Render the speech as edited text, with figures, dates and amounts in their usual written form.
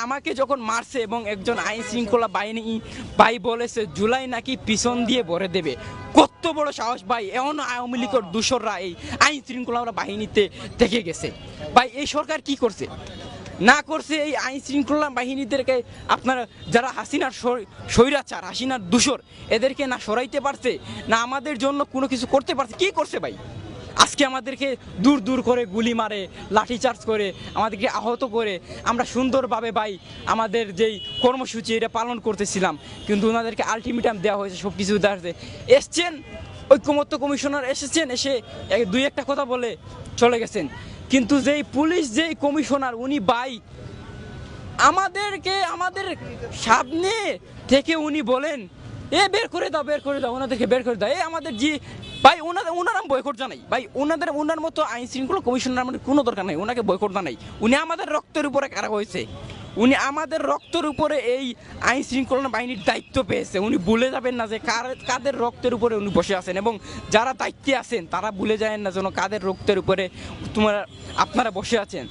আমাকে যখন মারছে এবং একজন আইন শৃঙ্খলা বাহিনী ভাই বলেছে জুলাই নাকি পিছন দিয়ে ভরে দেবে, কত বড় সাহস ভাই! এমন আওয়ামী লীগের দূষররা এই আইন শৃঙ্খলা বাহিনীতে থেকে গেছে। ভাই এই সরকার কি করছে না করছে, এই আইন শৃঙ্খলা বাহিনীদেরকে আপনারা যারা হাসিনার স্বৈরাচার, হাসিনার দূষর, এদেরকে না সরাইতে পারছে, না আমাদের জন্য কোনো কিছু করতে পারছে। কি করছে ভাই? আজকে আমাদেরকে দূর দূর করে গুলি মারে, লাঠিচার্জ করে, আমাদেরকে আহত করে। আমরা সুন্দরভাবে ভাই আমাদের যেই কর্মসূচি এটা পালন করতেছিলাম, কিন্তু ওনাদেরকে আলটিমেটাম দেওয়া হয়েছে, সব কিছু দেওয়া হয়েছে। এসছেন ঐক্যমত্য কমিশনার, এসেছেন, এসে দুই একটা কথা বলে চলে গেছেন, কিন্তু যেই পুলিশ যেই কমিশনার উনি ভাই আমাদের সামনে থেকে উনি বলেন বের করে দাও, বের করে দাও, ওনাদেরকে বের করে দাও। আমাদের জি ভাই ওনার বয়কট জানাই ভাই, ওনার মতো আইন শৃঙ্খলা কমিশনার আমাদের কোনো দরকার নাই, ওনাকে বয়কট জানাই। উনি আমাদের রক্তের উপরে কারা হয়েছে, উনি আমাদের রক্তের উপরে এই আইন শৃঙ্খলা বাহিনীর দায়িত্ব পেয়েছে। উনি ভুলে যাবেন না যে কাদের রক্তের উপরে উনি বসে আছেন, এবং যারা দায়িত্বে আছেন তারা ভুলে যায় না যেন কাদের রক্তের উপরে আপনারা বসে আছেন।